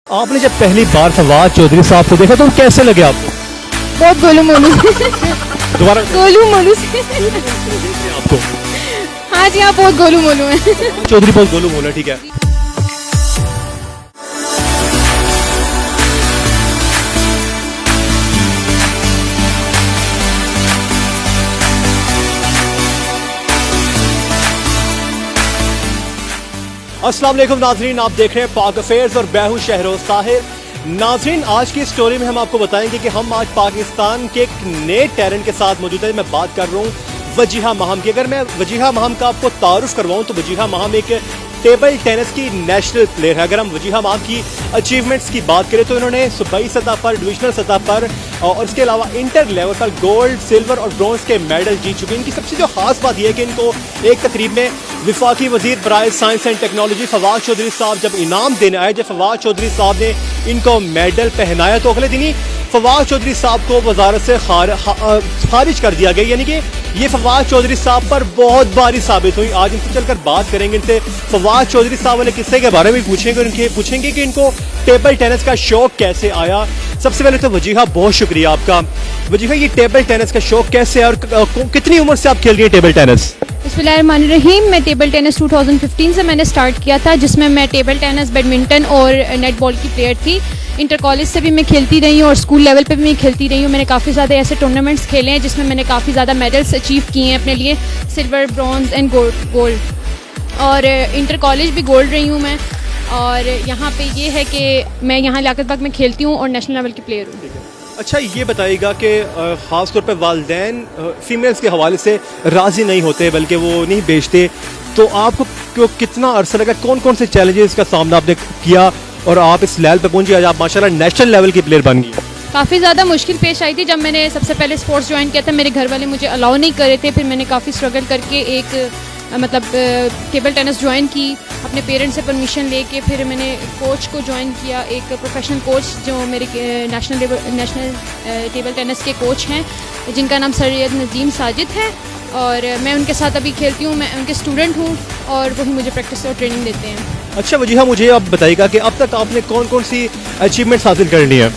आपने जब पहली बार फवाद चौधरी साहब को देखा तो कैसे लगे आपको? बहुत गोलू मोलू दोबारा गोलू मोलू आपको हाँ जी, आप बहुत गोलू मोलू हैं। चौधरी बहुत गोलू बोला, ठीक है। अस्सलाम वालेकुम नाजरीन, आप देख रहे हैं पाक अफेयर्स और मैं हूं शहरोज ताहिर। नाजरीन, आज की स्टोरी में हम आपको बताएंगे कि हम आज पाकिस्तान के एक नए टैलेंट के साथ मौजूद है। मैं बात कर रहा हूं वजीहा महम की। अगर मैं वजीहा महम का आपको तारुफ करवाऊं तो वजीहा महम एक टेबल टेनिस की नेशनल प्लेयर है। अगर हम वजीहा महम की अचीवमेंट्स की बात करें तो इन्होंने सूबाई सतह पर, डिविजनल सतह पर और इसके अलावा इंटर लेवल पर गोल्ड, सिल्वर और ब्रॉन्ज के मेडल जीत चुके हैं। इनकी सबसे जो खास बात यह है कि इनको एक तकरीब में विफाकी वजीर बराए science and technology Fawad Chaudhry साहब जब इनाम देने आए, जब फवाद चौधरी साहब ने इनको मेडल पहनाया तो अगले दिन ही फवाद चौधरी साहब को वजारत से खारिज कर दिया गया। यानी कि ये फवाद चौधरी साहब पर बहुत भारी साबित हुई। आज इनसे चलकर बात करेंगे, इनसे फवाद चौधरी साहब वाले किस्से के बारे में पूछेंगे कि इनको टेबल टेनिस का शौक कैसे आया। सबसे पहले तो वजीहा, बहुत शुक्रिया आपका। वजीहा, ये टेबल टेनिस का शौक कैसे है और कितनी उम्र से आप खेल रही हैं टेबल टेनिस? बिस्मिल्लाहिर्रहमानिर्रहीम। मैं टेबल टेनिस 2015 से मैंने स्टार्ट किया था, जिसमें मैं टेबल टेनिस, बैडमिंटन और नेट बॉल की प्लेयर थी। इंटर कॉलेज से भी मैं खेलती रही हूँ और स्कूल लेवल पे भी मैं खेलती रही हूँ। मैंने काफ़ी ज़्यादा ऐसे टूर्नामेंट्स खेले हैं जिसमें मैंने काफ़ी ज़्यादा मेडल्स अचीव किए हैं अपने लिए, सिल्वर, ब्रॉन्ज एंड गोल्ड। और इंटर कॉलेज भी गोल्ड रही हूँ मैं। और यहाँ पे ये है कि मैं यहाँ लियाकत बाग में खेलती हूँ और नेशनल लेवल की प्लेयर हूँ। अच्छा, ये बताइएगा कि ख़ास तौर पे वालिदैन फीमेल्स के हवाले से राज़ी नहीं होते, बल्कि वो नहीं बेचते, तो आपको कितना अरसा लगा? कौन कौन से चैलेंजेस का सामना आपने किया और आप इस लेवल पे पहुंची, आज आप माशाल्लाह नेशनल लेवल की प्लेयर बन गई? काफ़ी ज़्यादा मुश्किल पेश आई थी जब मैंने सबसे पहले स्पोर्ट्स ज्वाइन किया था। मेरे घर वाले मुझे अलाउ नहीं कर रहे थे। फिर मैंने काफ़ी स्ट्रगल करके एक टेबल टेनिस ज्वाइन की, अपने पेरेंट्स से परमिशन लेके। फिर मैंने कोच को ज्वाइन किया, एक प्रोफेशनल कोच जो मेरे नेशनल टेबल टेनिस के कोच हैं, जिनका नाम सैयद नजीम साजिद है। और मैं उनके साथ अभी खेलती हूँ, मैं उनके स्टूडेंट हूँ और वही मुझे प्रैक्टिस और ट्रेनिंग देते हैं। अच्छा वजीहा, मुझे आप बताइएगा कि अब तक आपने कौन कौन सी अचीवमेंट्स हासिल कर ली है?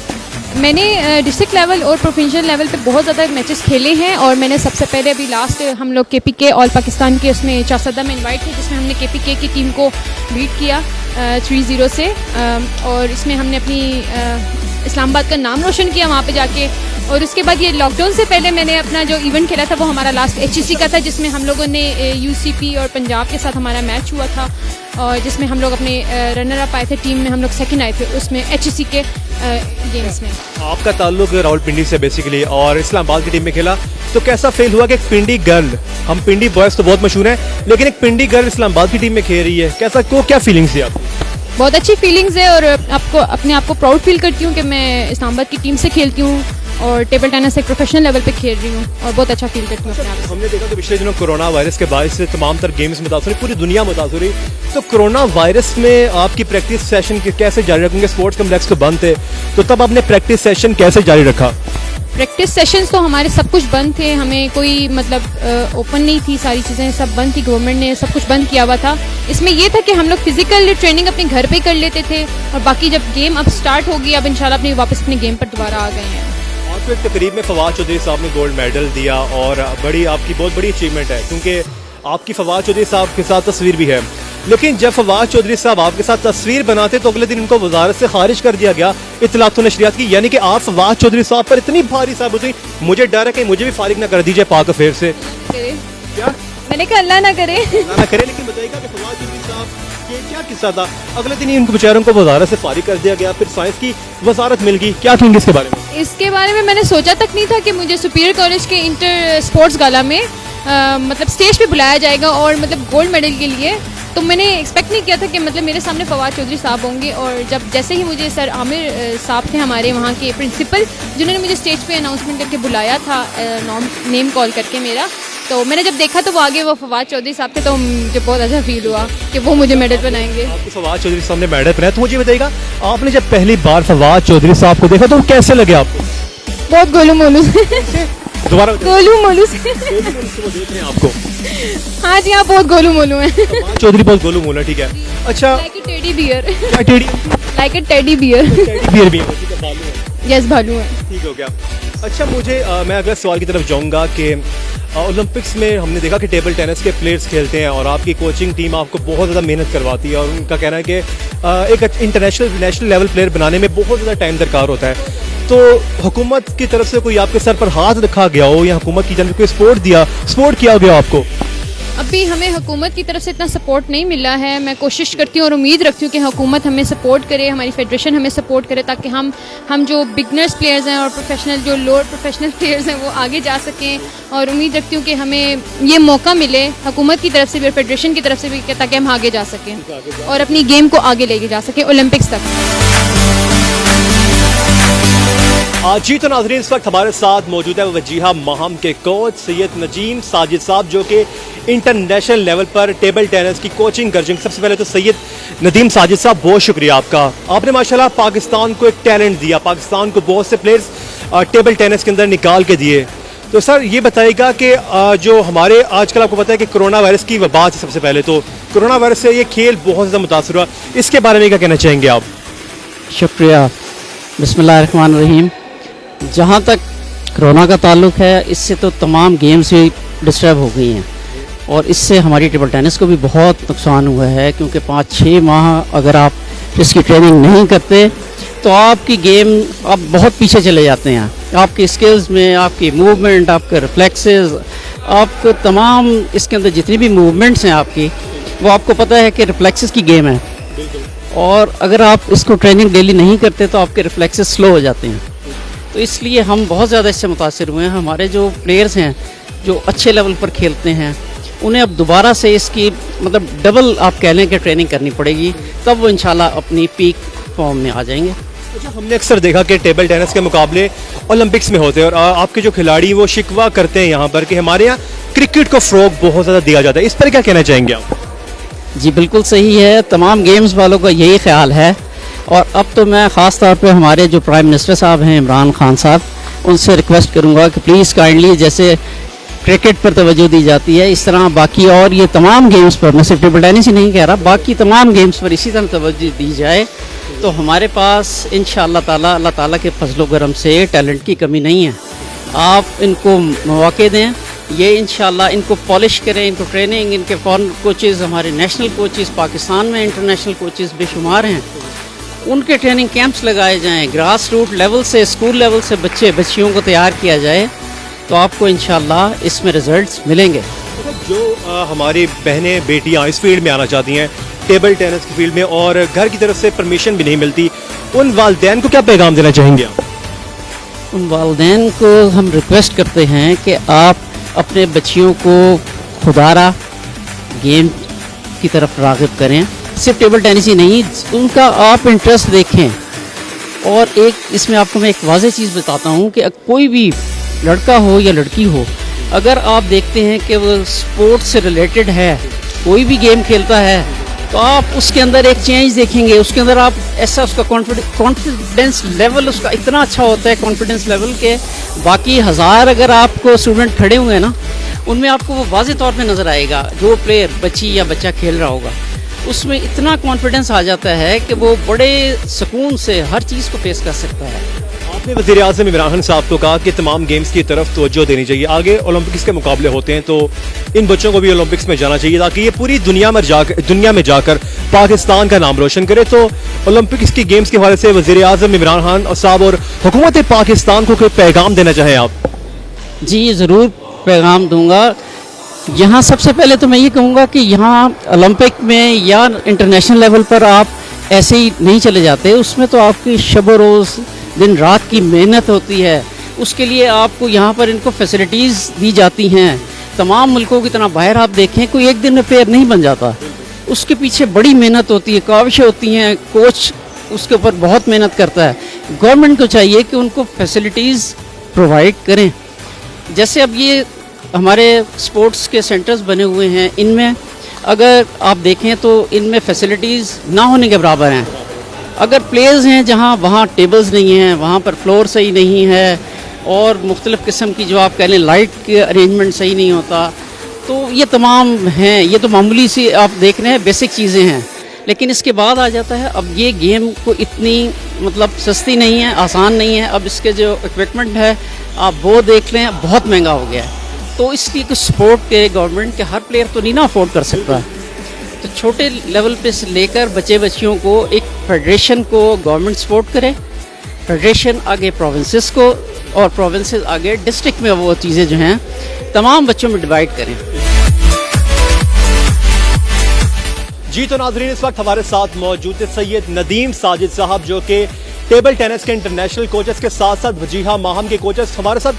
मैंने डिस्ट्रिक्ट लेवल और प्रोविंशियल लेवल पे बहुत ज़्यादा मैचेस खेले हैं। और मैंने सबसे पहले अभी लास्ट हम लोग KPK ऑल पाकिस्तान के उसमें चासदा में इनवाइट थे, जिसमें हमने KPK की टीम को बीट किया 3-0 से। और इसमें हमने अपनी इस्लामाबाद का नाम रोशन किया वहाँ पे जाके। और उसके बाद ये लॉकडाउन से पहले मैंने अपना जो इवेंट खेला था वो हमारा लास्ट HEC का था, जिसमें हम लोगों ने UCP और पंजाब के साथ हमारा मैच हुआ था, और जिसमें हम लोग अपने रनर अप आए थे। टीम में हम लोग सेकंड आए थे उसमें HEC के गेम्स में। आपका ताल्लुक रावलपिंडी से बेसिकली, और इस्लामाबाद की टीम में खेला, तो कैसा फील हुआ कि एक पिंडी गर्ल, हम पिंडी बॉयज़ तो बहुत मशहूर हैं, लेकिन एक पिंडी गर्ल इस्लामाबाद की टीम में खेल रही है, कैसा क्या फीलिंग्स थी आपको? बहुत अच्छी फीलिंग्स है और अपने आप को प्राउड फील करती हूँ कि मैं इस्लामाबाद की टीम से खेलती हूँ और टेबल टेनिस एक प्रोफेशनल लेवल पे खेल रही हूँ और बहुत अच्छा फील करती हूँ अपने आप। हमने देखा कि पिछले दिनों कोरोना वायरस के बायस से तमाम तर गेम्स मुतासर, पूरी दुनिया मुतासर हुई, तो कोरोना वायरस में आपकी प्रैक्टिस सेशन कैसे जारी रखेंगे? स्पोर्ट्स कम्प्लेक्स तो बंद थे, तो तब आपने प्रैक्टिस सेशन कैसे जारी रखा? प्रैक्टिस सेशंस तो हमारे सब कुछ बंद थे, हमें कोई मतलब ओपन नहीं थी, सारी चीज़ें सब बंद थी, गवर्नमेंट ने सब कुछ बंद किया हुआ था। इसमें यह था कि हम लोग फिजिकल ट्रेनिंग अपने घर पे कर लेते थे, और बाकी जब गेम अब स्टार्ट होगी, अब इंशाल्लाह अपने वापस अपने गेम पर दोबारा आ गए हैं। आपको एक तकरीब में फवाद चौधरी साहब ने गोल्ड मेडल दिया और आपकी बहुत बड़ी अचीवमेंट है, क्योंकि आपकी फवाद चौधरी साहब के साथ तस्वीर भी है। लेकिन जब फवाद चौधरी साहब आपके साथ तस्वीर बनाते तो अगले दिन उनको वजारत से खारिज कर दिया गया इत्तलात व नशरियात की। यानी कि आप फवाद चौधरी साहब पर इतनी भारी साबित हुई, मुझे डर है कि मुझे भी फारिग ना कर दीजिए पाक अफेयर से। क्या मैंने कहा अल्लाह ना करे, लेकिन बताइएगा कि फवाद चौधरी साहब ये क्या किस्सा था? अगले दिन ही इनको बेचारों को वजारत से फारिग कर दिया गया, फिर साइंस की वजारत मिल गई, क्या कहेंगे इसके बारे में? इसके बारे में मैंने सोचा तक नहीं था कि मुझे सुपीरियर कॉलेज के इंटर स्पोर्ट्स गाला में मतलब स्टेज पे बुलाया जाएगा और मतलब गोल्ड मेडल के लिए। तो मैंने एक्सपेक्ट नहीं किया था कि मतलब मेरे सामने फवाद चौधरी साहब होंगे। और जब जैसे ही मुझे सर आमिर साहब थे हमारे वहाँ के प्रिंसिपल, जिन्होंने मुझे स्टेज पे अनाउंसमेंट करके बुलाया था, नेम कॉल करके मेरा, तो मैंने जब देखा तो वो आगे वो फवाद चौधरी साहब थे, तो मुझे बहुत अच्छा फील हुआ कि वो मुझे मेडल बनाएंगे। आपको फवाद चौधरी साहब ने मेडल बनाया, तो मुझे बताइएगा आपने जब पहली बार फवाद चौधरी साहब को देखा तो कैसे लगे आपको? बहुत गोलू मोलू दोबारा गोलू मोलू देख रहे हैं आपको? हाँ जी, आप बहुत गोलू मोलू हैं। चौधरी बहुत गोलू मोलू, ठीक है। अच्छा, टेडी बियर। क्या teddy? Like a teddy bear. Bear भी है, ठीक है, भालू है। यस, भालू है। ठीक हो गया। अच्छा, मुझे मैं अगले सवाल की तरफ जाऊंगा कि ओलंपिक्स में हमने देखा कि टेबल टेनिस के प्लेयर्स खेलते हैं और आपकी कोचिंग टीम आपको बहुत ज़्यादा मेहनत करवाती है और उनका कहना है कि एक इंटरनेशनल नेशनल लेवल प्लेयर बनाने में बहुत ज़्यादा टाइम दरकार होता है। तो हुकूमत की तरफ से कोई आपके सर पर हाथ रखा गया हो या हुकूमत की जानब कोई सपोर्ट किया गया आपको? अभी हमें हुकूमत की तरफ से इतना सपोर्ट नहीं मिला है। मैं कोशिश करती हूँ और उम्मीद रखती हूँ कि हुकूमत हमें सपोर्ट करे, हमारी फेडरेशन हमें सपोर्ट करे, ताकि हम जो बिगनर्स प्लेयर्स हैं और प्रोफेशनल जो लोअर प्रोफेशनल प्लेयर्स हैं वो आगे जा सकें। और उम्मीद रखती हूँ कि हमें ये मौका मिले हुकूमत की तरफ से भी और फेडरेशन की तरफ से भी, ताकि हम आगे जा सकें और अपनी गेम को आगे लेके जा सकें ओलंपिक्स तक। जी तो नाज़रीन, इस वक्त हमारे साथ मौजूद है वजीहा महम के कोच सैयद नजीम साजिद साहब, जो कि इंटरनेशनल लेवल पर टेबल टेनिस की कोचिंग कर चुके। सबसे पहले तो सैयद नदीम साजिद साहब, बहुत शुक्रिया आपका। आपने माशाल्लाह पाकिस्तान को एक टैलेंट दिया, पाकिस्तान को बहुत से प्लेयर्स टेबल टेनिस के अंदर निकाल के दिए। तो सर ये बताइएगा कि जो हमारे आजकल आपको पता है कि कोरोना वायरस की वबा है, सबसे पहले तो कोरोना वायरस से ये खेल बहुत ज़्यादा मुतासर हुआ, इसके बारे में क्या कहना चाहेंगे आप? शुक्रिया। बिस्मिल्लाहिर्रहमानिर्रहीम। जहाँ तक कोरोना का ताल्लुक है, इससे तो तमाम गेम्स ही डिस्टर्ब हो गई हैं और इससे हमारी टेबल टेनिस को भी बहुत नुकसान हुआ है, क्योंकि 5-6 माह अगर आप इसकी ट्रेनिंग नहीं करते तो आपकी गेम आप बहुत पीछे चले जाते हैं। आपकी स्किल्स में, आपकी मूवमेंट, आपके रिफ्लेक्सेस, आपको तमाम इसके अंदर जितनी भी मूवमेंट्स हैं आपकी, वो आपको पता है कि रिफ्लेक्सेस की गेम है और अगर आप इसको ट्रेनिंग डेली नहीं करते तो आपके रिफ्लेक्सेस स्लो हो जाते हैं। तो इसलिए हम बहुत ज़्यादा इससे मुतासिर हुए हैं। हमारे जो प्लेयर्स हैं जो अच्छे लेवल पर खेलते हैं, उन्हें अब दोबारा से इसकी मतलब डबल आप कह लें कि ट्रेनिंग करनी पड़ेगी, तब वो इंशाल्लाह अपनी पीक फॉर्म में आ जाएंगे। अच्छा, हमने अक्सर देखा कि टेबल टेनिस के मुकाबले ओलंपिक्स में होते हैं और आपके जो खिलाड़ी वो शिकवा करते हैं यहाँ पर कि हमारे यहाँ क्रिकेट को फ़रोग बहुत ज़्यादा दिया जाता है, इस पर क्या कहना चाहेंगे आप? जी बिल्कुल सही है, तमाम गेम्स वालों का यही ख्याल है। और अब तो मैं ख़ास तौर पे हमारे जो प्राइम मिनिस्टर साहब हैं इमरान खान साहब, उनसे रिक्वेस्ट करूंगा कि प्लीज़ काइंडली जैसे क्रिकेट पर तवज्जो दी जाती है, इस तरह बाकी और ये तमाम गेम्स पर, मैं सिर्फ टेबल टेनिस ही नहीं कह रहा, बाकी तमाम गेम्स पर इसी तरह तवज्जो दी जाए तो हमारे पास इंशाअल्लाह ताला अल्लाह ताला के फजलो करम से टैलेंट की कमी नहीं है। आप इनको मौके दें, ये इंशाल्लाह इनको पॉलिश करें, इनको ट्रेनिंग, इनके फॉरेन कोचेज़, हमारे नेशनल कोचेज़ पाकिस्तान में इंटरनेशनल कोचेज़ बेशुमार हैं, उनके ट्रेनिंग कैंप्स लगाए जाएं, ग्रास रूट लेवल से, स्कूल लेवल से बच्चियों को तैयार किया जाए, तो आपको इंशाल्लाह इसमें रिजल्ट्स मिलेंगे। जो हमारी बहनें बेटियां इस फील्ड में आना चाहती हैं, टेबल टेनिस की फील्ड में, और घर की तरफ से परमिशन भी नहीं मिलती, उन वालिदैन को क्या पैगाम देना चाहेंगे आप? उन वालिदैन को हम रिक्वेस्ट करते हैं कि आप अपने बच्चियों को खुदारा गेम की तरफ राग़िब करें, सिर्फ टेबल टेनिस ही नहीं, उनका आप इंटरेस्ट देखें। और एक इसमें आपको मैं एक वाज़ेह चीज़ बताता हूँ कि कोई भी लड़का हो या लड़की हो, अगर आप देखते हैं कि वो स्पोर्ट्स से रिलेटेड है, कोई भी गेम खेलता है, तो आप उसके अंदर एक चेंज देखेंगे, उसके अंदर आप ऐसा उसका कॉन्फिडेंस लेवल उसका इतना अच्छा होता है, कॉन्फिडेंस लेवल के बाकी 1000 अगर आपको स्टूडेंट खड़े हुए हैं ना, उनमें आपको वो वाज़ेह तौर पे नज़र आएगा, जो प्लेयर बच्ची या बच्चा खेल रहा होगा उसमें इतना कॉन्फिडेंस आ जाता है कि वो बड़े सुकून से हर चीज़ को फेस कर सकता है। आपने वज़ीर आज़म इमरान खान साहब को कहा कि तमाम गेम्स की तरफ तवज्जो देनी चाहिए, आगे ओलंपिक्स के मुकाबले होते हैं तो इन बच्चों को भी ओलंपिक्स में जाना चाहिए, ताकि ये पूरी दुनिया में जाकर पाकिस्तान का नाम रोशन करे। तो ओलंपिक्स की गेम्स के हवाले से वज़ीर आज़म इमरान खान साहब और हुकूमत पाकिस्तान को कोई पैगाम देना चाहें आप? जी ज़रूर पैगाम दूंगा। यहाँ सबसे पहले तो मैं ये कहूँगा कि यहाँ ओलंपिक में या इंटरनेशनल लेवल पर आप ऐसे ही नहीं चले जाते, उसमें तो आपकी शब रोज़ दिन रात की मेहनत होती है, उसके लिए आपको यहाँ पर इनको फैसिलिटीज़ दी जाती हैं। तमाम मुल्कों की तरह बाहर आप देखें, कोई एक दिन में प्लेयर नहीं बन जाता, उसके पीछे बड़ी मेहनत होती है, काविशें होती हैं, कोच उसके ऊपर बहुत मेहनत करता है। गवर्नमेंट को चाहिए कि उनको फैसिलिटीज़ प्रोवाइड करें। जैसे अब ये हमारे स्पोर्ट्स के सेंटर्स बने हुए हैं, इनमें अगर आप देखें तो इनमें फैसिलिटीज़ ना होने के बराबर हैं। अगर प्लेयर्स हैं जहाँ वहाँ टेबल्स नहीं हैं, वहाँ पर फ्लोर सही नहीं है और मुख्तलिफ़ किस्म की जो आप कह लें लाइट के अरेंजमेंट सही नहीं होता, तो ये तमाम हैं, ये तो मामूली सी आप देख रहे हैं बेसिक चीज़ें हैं। लेकिन इसके बाद आ जाता है अब ये गेम को इतनी मतलब सस्ती नहीं है, आसान नहीं है। अब इसके जो इक्विपमेंट है आप वो देख लें, बहुत महंगा हो गया है। तो इसकी कुछ सपोर्ट के गवर्नमेंट के, हर प्लेयर तो नहीं ना अफोर्ड कर सकता है। तो छोटे लेवल पे से लेकर बच्चे बच्चियों को एक फेडरेशन को गवर्नमेंट सपोर्ट करे, फेडरेशन आगे प्रोविंसेस को और प्रोविंसेस आगे डिस्ट्रिक्ट में वो चीज़ें जो हैं तमाम बच्चों में डिवाइड करें। जी तो नाजरीन, इस वक्त हमारे साथ मौजूद है सैयद नदीम साजिद साहब, जो कि टेबल टेनिस के इंटरनेशनल कोचेस के साथ साथ वजीहा माहम के कोचेस हमारे साथ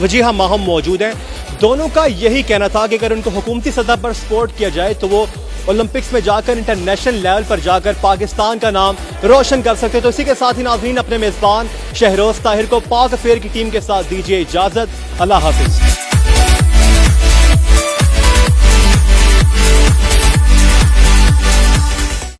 वजीहा माहम मौजूद हैं। दोनों का यही कहना था कि अगर उनको हुकूमती सतह पर सपोर्ट किया जाए तो वो ओलंपिक्स में जाकर, इंटरनेशनल लेवल पर जाकर पाकिस्तान का नाम रोशन कर सकते। तो इसी के साथ ही नाजरीन, अपने मेज़बान शहरोज़ ताहिर को पाक अफेयर की टीम के साथ दीजिए इजाज़त। अल्लाह हाफिज़।